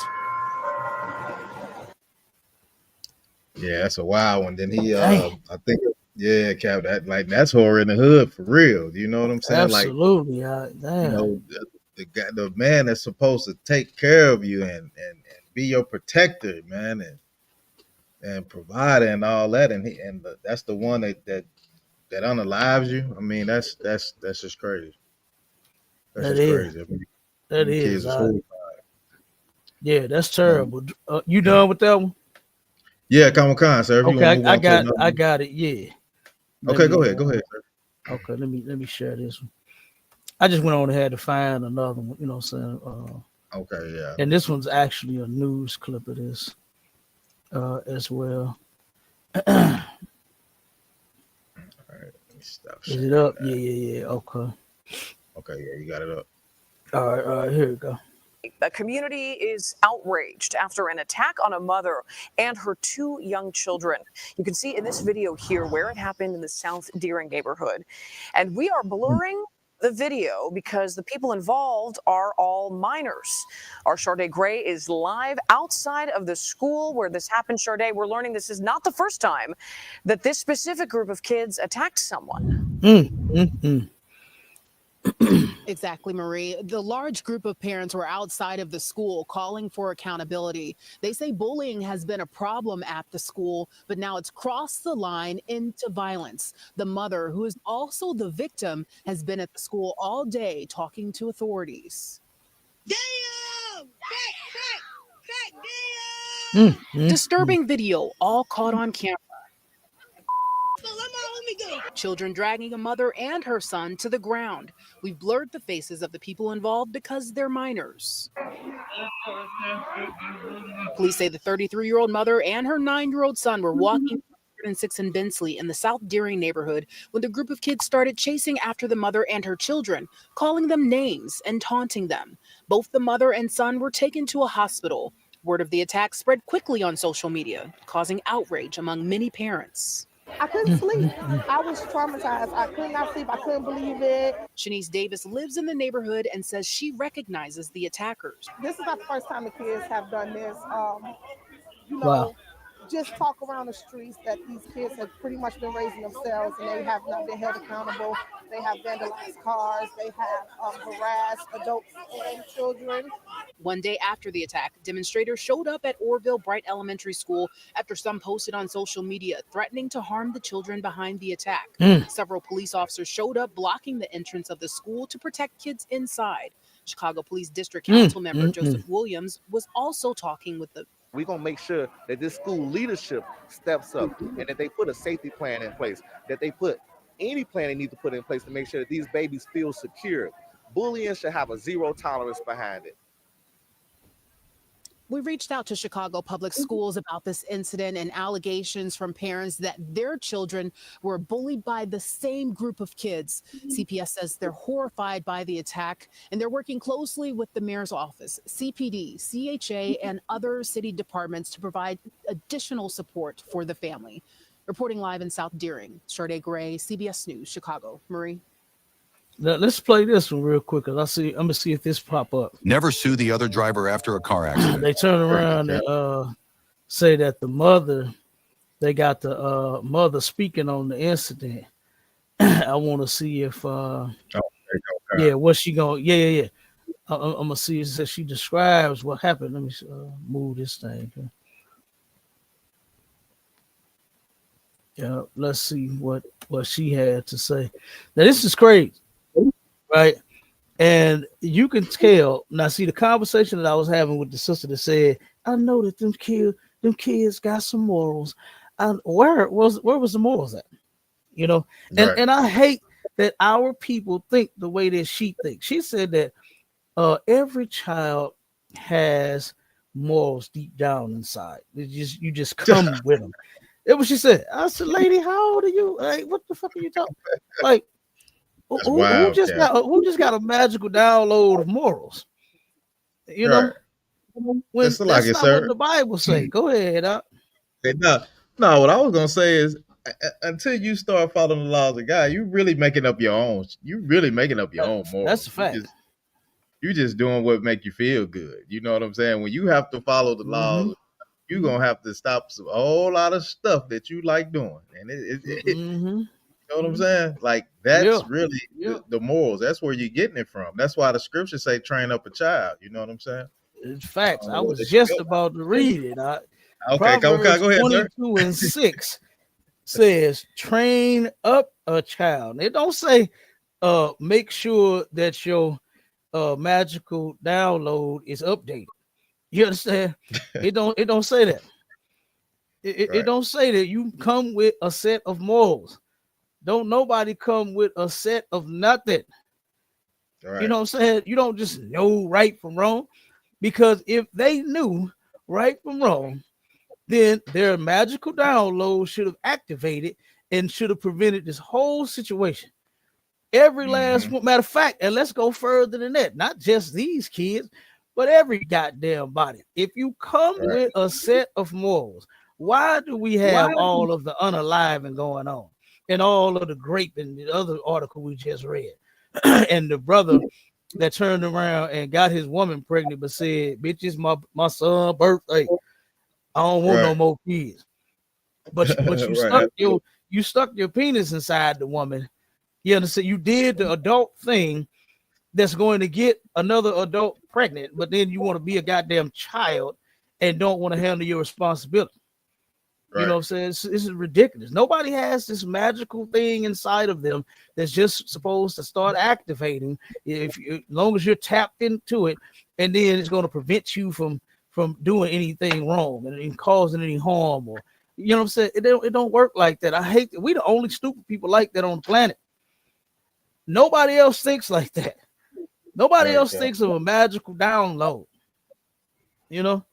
Yeah, that's a wild one. Then he, I think, yeah, Cap, that's horror in the hood for real. You know what I'm saying? Absolutely. The man that's supposed to take care of you and be your protector, man, and provider and all that, and that's the one that unalives you. I mean, that's just crazy. That's crazy. I mean, that is. Yeah, that's terrible. You done with that one? Yeah, come on, sir. Okay, I got it. Yeah. Okay, go ahead, sir. Okay, let me share this one. I just went on and had to find another one. You know what I'm saying? Okay, yeah. And this one's actually a news clip of this as well. All right, let me stop. Is it up? Yeah. Okay. Okay, yeah, you got it up. All right, here we go. The community is outraged after an attack on a mother and her 2 young children. You can see in this video here where it happened in the South Deering neighborhood. And we are blurring the video because the people involved are all minors. Our Sade Gray is live outside of the school where this happened. Sade, we're learning this is not the first time that this specific group of kids attacked someone. Exactly, Marie. The large group of parents were outside of the school calling for accountability. They say bullying has been a problem at the school, but now it's crossed the line into violence. The mother, who is also the victim, has been at the school all day talking to authorities. Damn! Disturbing video, all caught on camera. Children dragging a mother and her son to the ground. We've blurred the faces of the people involved because they're minors. Police say the 33-year-old mother and her 9-year-old son were walking 106 in Bensley in the South Deering neighborhood when the group of kids started chasing after the mother and her children, calling them names and taunting them. Both the mother and son were taken to a hospital. Word of the attack spread quickly on social media, causing outrage among many parents. I couldn't sleep. I was traumatized. I could not sleep. I couldn't believe it. Shanice Davis lives in the neighborhood and says she recognizes the attackers. This is not the first time the kids have done this. Wow. Just talk around the streets that these kids have pretty much been raising themselves and they have not been held accountable. They have vandalized cars. They have harassed adults and children. One day after the attack, demonstrators showed up at Orville Bright Elementary School after some posted on social media threatening to harm the children behind the attack. Several police officers showed up blocking the entrance of the school to protect kids inside. Chicago Police District Council member Joseph Williams was also talking with the We're going to make sure that this school leadership steps up and that they put a safety plan in place, that they put any plan they need to put in place to make sure that these babies feel secure. Bullying should have a zero tolerance behind it. We reached out to Chicago Public Schools about this incident and allegations from parents that their children were bullied by the same group of kids. CPS says they're horrified by the attack and they're working closely with the mayor's office, CPD, CHA, and other city departments to provide additional support for the family. Reporting live in South Deering, Sade Gray, CBS News, Chicago. Marie. Now, let's play this one real quick, because I'm gonna see if this pop up. Never sue the other driver after a car accident. They turn around and say that the mother, they got the mother speaking on the incident. I want to see if what's she going? Yeah. I'm gonna see. It says she describes what happened. Let me move this thing. Yeah, let's see what she had to say. Now this is crazy, right? And you can tell. Now, see the conversation that I was having with the sister that said, "I know that them kids got some morals." Where was the morals at? You know, and I hate that our people think the way that she thinks. She said that every child has morals deep down inside. You just come with them. It was she said. I said, "Lady, how old are you? Like, what the fuck are you talking? Like, who just got a magical download of morals? You know, when that's not what the Bible say." Go ahead. No, what I was gonna say is, until you start following the laws of God, you really making up your own. You really making up your own morals. That's a fact. You just doing what make you feel good. You know what I'm saying? When you have to follow the laws, you're gonna have to stop a whole lot of stuff that you like doing. And you know what I'm saying? Like that's really the morals. That's where you're getting it from. That's why the scriptures say train up a child. You know what I'm saying? It's facts. I was just about to read it. Okay, go ahead, 22:6 says train up a child. It don't say make sure that your magical download is updated. You understand? It don't say that. It don't say that you come with a set of morals. Don't nobody come with a set of nothing. You know what I'm saying? You don't just know right from wrong, because if they knew right from wrong, then their magical download should have activated and should have prevented this whole situation. Every last one. Matter of fact, and let's go further than that. Not just these kids, but every goddamn body. If you come with a set of morals, why do we have all of the unaliving going on and all of the grape and the other article we just read? And the brother that turned around and got his woman pregnant but said, "Bitch, it's my son's birthday. I don't want no more kids." But you stuck your penis inside the woman. You understand? You did the adult thing that's going to get another adult pregnant, but then you want to be a goddamn child and don't want to handle your responsibility. You know what I'm saying? This is ridiculous. Nobody has this magical thing inside of them that's just supposed to start activating as long as you're tapped into it, and then it's going to prevent you from doing anything wrong and causing any harm, or you know what I'm saying? It don't work like that. I hate that. We the only stupid people like that on the planet. Nobody else thinks like that. Nobody else thinks of a magical download, you know,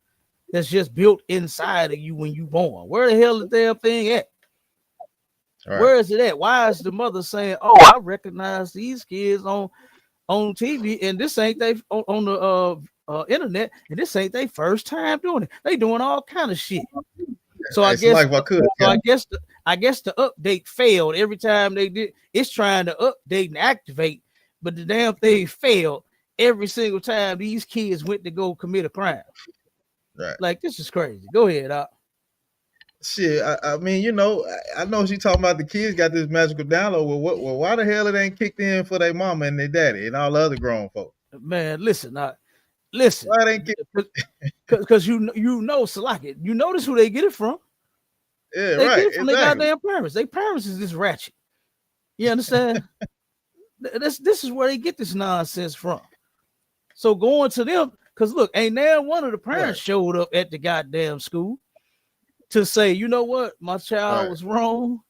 that's just built inside of you when you born. Where the hell is the damn thing at? Where is it at? Why is the mother saying, "Oh, I recognize these kids on TV, and this ain't they on the internet, and this ain't their first time doing it. They doing all kind of shit." So I guess the update failed every time they did. It's trying to update and activate, but the damn thing failed every single time these kids went to go commit a crime. Like, this is crazy. Go ahead, Shit, I mean, you know, I know she talking about the kids got this magical download. Well, why the hell it ain't kicked in for their mama and their daddy and all the other grown folks? Man, listen. Why it ain't because you know, Salaki, you notice who they get it from. Yeah, they get it from their goddamn parents. Their parents is this ratchet. You understand? This is where they get this nonsense from. So going to them, because look, ain't now one of the parents showed up at the goddamn school to say, "You know what, my child was wrong,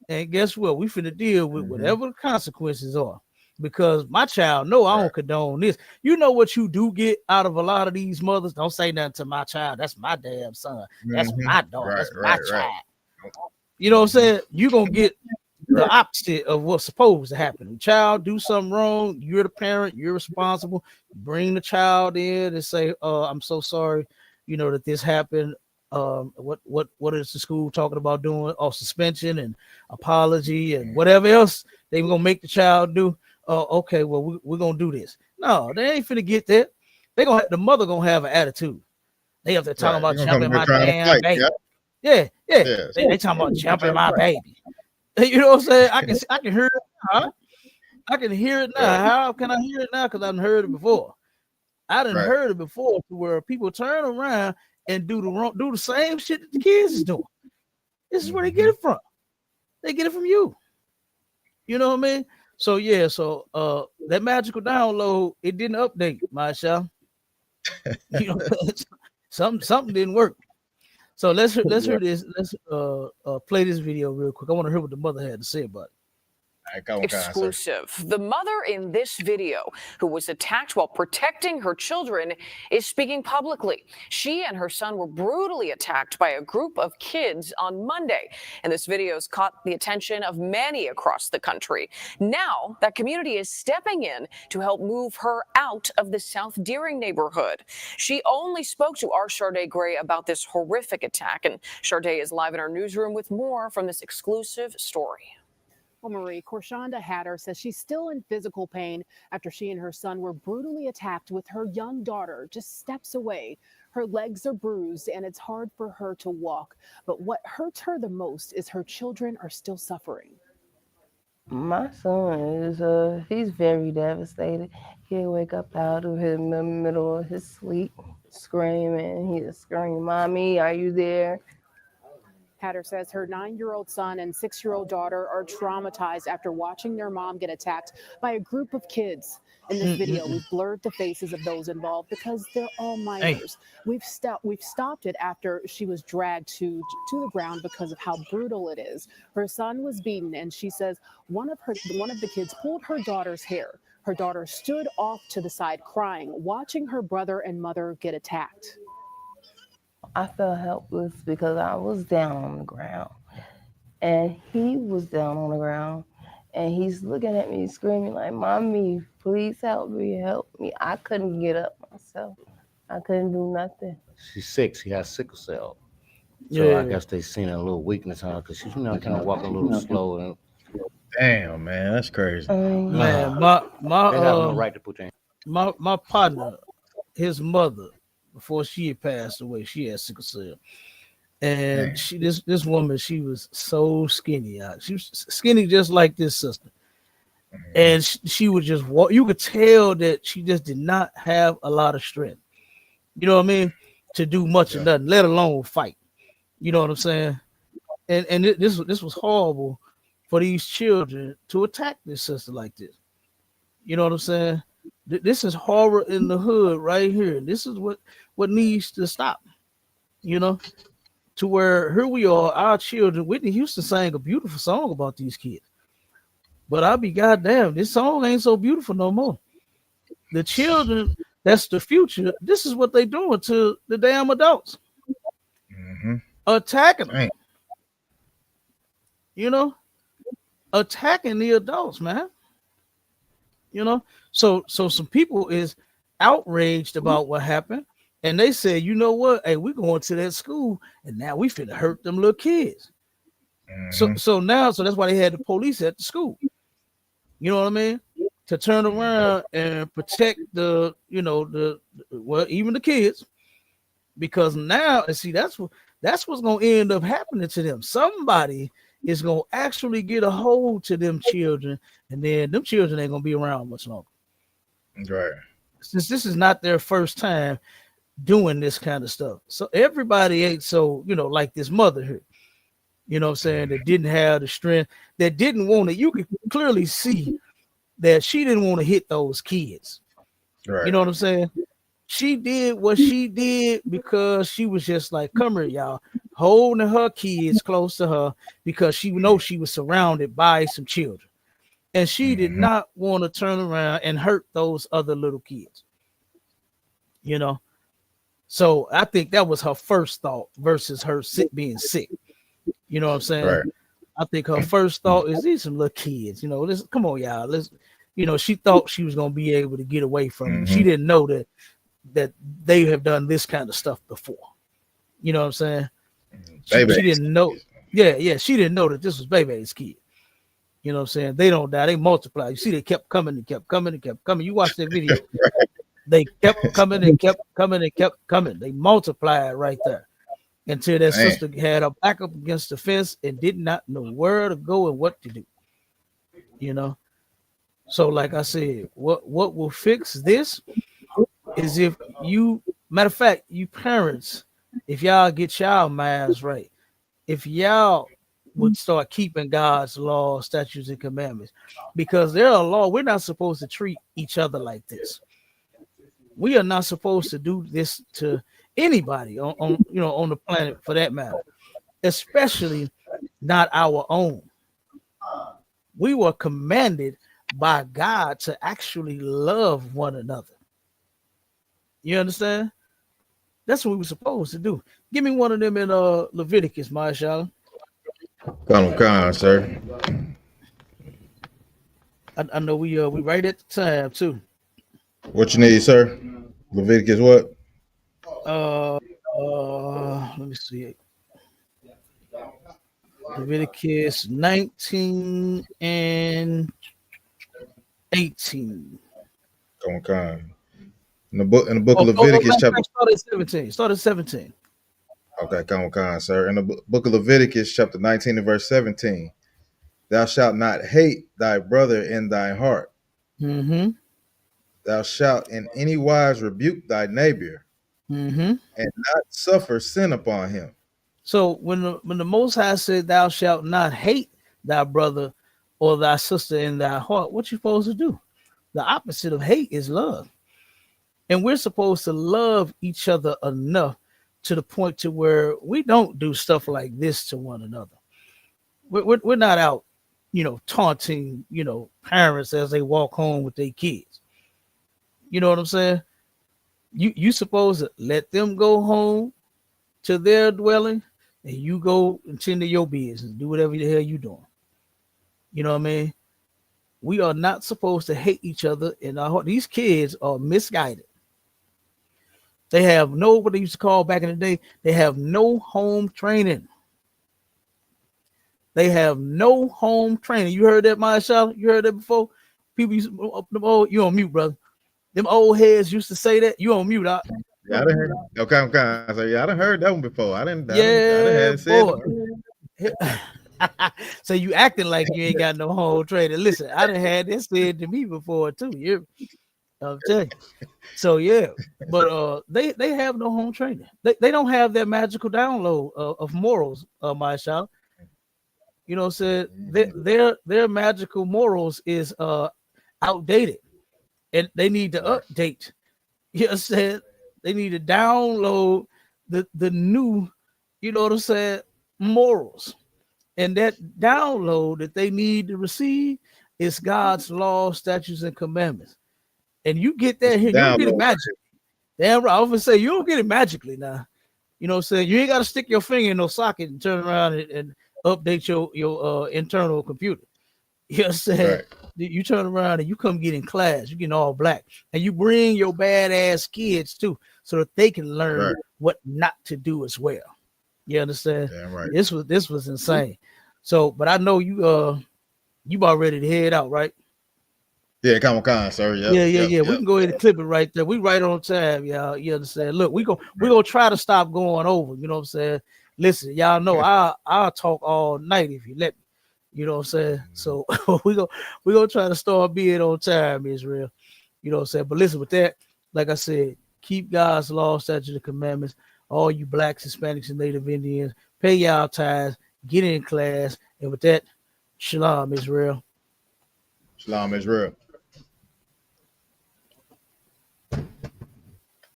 and guess what? We finna deal with whatever the consequences are, because my child know I don't condone this." You know what you do get out of a lot of these mothers? Don't say nothing to my child. That's my damn son. That's my daughter. That's my child. You know what I'm saying? You're gonna get the opposite of what's supposed to happen. The child do something wrong, you're the parent, you're responsible. Bring the child in and say, "I'm so sorry, you know, that this happened. what is the school talking about doing? Oh, suspension and apology and whatever else they gonna make the child do. Okay, well we're gonna do this. No, they ain't finna get that. The mother gonna have an attitude. They have to talk about jumping my damn baby. Yeah. They talking about jumping my baby. You know what I'm saying? I can hear it now. I can hear it now. How can I hear it now? Because I've heard it before. I done heard it before, where people turn around and do the same shit that the kids is doing. This is where they get it from. They get it from you. You know what I mean? So yeah, that magical download, it didn't update, Marshall. You know, something didn't work. So let's hear this. Let's play this video real quick. I want to hear what the mother had to say about it. Exclusive. The mother in this video, who was attacked while protecting her children, is speaking publicly. She and her son were brutally attacked by a group of kids on Monday, and this video has caught the attention of many across the country. Now, that community is stepping in to help move her out of the South Deering neighborhood. She only spoke to our Sharday Gray about this horrific attack, and Sharday is live in our newsroom with more from this exclusive story. Well, Marie, Korshonda Hatter says she's still in physical pain after she and her son were brutally attacked with her young daughter just steps away. Her legs are bruised and it's hard for her to walk. But what hurts her the most is her children are still suffering. My son is, he's very devastated. He'll wake up out of the middle of his sleep screaming. He'll scream, "Mommy, are you there?" Hatter says her 9-year-old son and 6-year-old daughter are traumatized after watching their mom get attacked by a group of kids. In this video, we've blurred the faces of those involved because they're all minors. We've stopped it after she was dragged to the ground because of how brutal it is. Her son was beaten, and she says one of the kids pulled her daughter's hair. Her daughter stood off to the side crying, watching her brother and mother get attacked. I felt helpless because I was down on the ground and he was down on the ground and he's looking at me screaming like, "Mommy, please help me, help me." I couldn't get up myself. I couldn't do nothing. She's sick. She has sickle cell. So I guess they seen a little weakness on her because she's kind of walking a little slow. And damn, man, that's crazy. Man, they have no right to put their my partner, his mother, before she had passed away, she had sickle cell, and this woman, she was so skinny. She was skinny just like this sister, and she would just walk. You could tell that she just did not have a lot of strength. You know what I mean? To do much of nothing, let alone fight. You know what I'm saying? And this was horrible for these children to attack this sister like this. You know what I'm saying? This is horror in the hood right here. This is what needs to stop, you know, to where here we are, our children. Whitney Houston sang a beautiful song about these kids, but I'll be goddamn, this song ain't so beautiful no more. The children, that's the future. This is what they doing to the damn adults, attacking them, you know, attacking the adults, man. You know, so some people is outraged about what happened. And they said, you know what? Hey, we're going to that school, and now we finna hurt them little kids. So that's why they had the police at the school. You know what I mean? To turn around and protect even the kids, because now, and see, that's what's gonna end up happening to them. Somebody is gonna actually get a hold to them children, and then them children ain't gonna be around much longer. Right. Since this is not their first time doing this kind of stuff. So everybody ain't so, like this mother here, you know what I'm saying, that didn't have the strength, that didn't want to, you could clearly see that she didn't want to hit those kids. Right. You know what I'm saying? She did what she did because she was just like, come here, y'all, holding her kids close to her because she knows she was surrounded by some children. And she did not want to turn around and hurt those other little kids. You know? So I think that was her first thought versus her being sick. You know what I'm saying? Right. I think her first thought is these some little kids. Come on, y'all. She thought she was gonna be able to get away from them. She didn't know that they have done this kind of stuff before. You know what I'm saying? Baby. She didn't know. Yeah, she didn't know that this was Bebe's kid. You know what I'm saying? They don't die, they multiply. You see, they kept coming and kept coming and kept coming. You watch that video. They kept coming and kept coming and kept coming. They multiplied right there until that sister had her back up against the fence and did not know where to go and what to do. You know? So, like I said, what will fix this is if you, matter of fact, you parents, if y'all get y'all minds right, if y'all would start keeping God's laws, statutes, and commandments, because there are laws. We're not supposed to treat each other like this. We are not supposed to do this to anybody on the planet, for that matter, especially not our own. We were commanded by God to actually love one another. You understand? That's what we were supposed to do. Give me one of them in Leviticus, Marshall. Come on, sir. I know we right at the time too. What you need, sir? Leviticus what? Let me see. Leviticus 19 and 18. Come on. In the book of Leviticus, chapter. Start at 17. Okay, come on, sir. In the book of Leviticus, chapter 19 and verse 17. Thou shalt not hate thy brother in thy heart. Mm-hmm. Thou shalt in any wise rebuke thy neighbor, and not suffer sin upon him. So when the Most High said, "Thou shalt not hate thy brother or thy sister in thy heart," what you supposed to do? The opposite of hate is love, and we're supposed to love each other enough to the point to where we don't do stuff like this to one another. We're not out, taunting, parents as they walk home with their kids. You know what I'm saying? You supposed to let them go home to their dwelling, and you go and tend to your business, do whatever the hell you doing. You know what I mean? We are not supposed to hate each other in our heart. These kids are misguided. They have what they used to call back in the day, they have no home training. They have no home training. You heard that, Marshall? You heard that before? People used to, you on mute, brother. Them old heads used to say that. You on mute, out. Yeah, I done heard. Okay, so yeah, I done heard that one before. I didn't. Yeah, boy. So you acting like you ain't got no home training. Listen, I done had this said to me before too. I'm telling you. So yeah, but they have no home training. They don't have that magical download of morals, my child. You know what I'm saying? Their magical morals is outdated, and they need to update. You know what I'm saying? They need to download the new, you know what I'm saying, morals. And that download that they need to receive is God's law, statutes, and commandments. And you get that here, you don't get it magically. Damn right. I was gonna say you don't get it magically now. You know what I'm saying? You ain't got to stick your finger in no socket and turn around and update your internal computer. You know what I'm saying? Right. You turn around and you come get in class, you get all black, and you bring your badass kids too, so that they can learn what not to do as well. You understand? Yeah, right. This was insane. So, but I know you about ready to head out, right? Yeah, come on, sir. Yeah. We can go ahead and clip it right there. We right on time, y'all. You understand? Look, we gonna try to stop going over. You know what I'm saying? Listen, y'all know I'll talk all night if you let me. You know what I'm saying? So we gonna try to start being on time, Israel. You know what I'm saying? But listen, with that, like I said, keep God's law, statutes, and commandments. All you blacks, Hispanics, and Native Indians, pay y'all tithes, get in class, and with that, shalom, Israel. Shalom, Israel.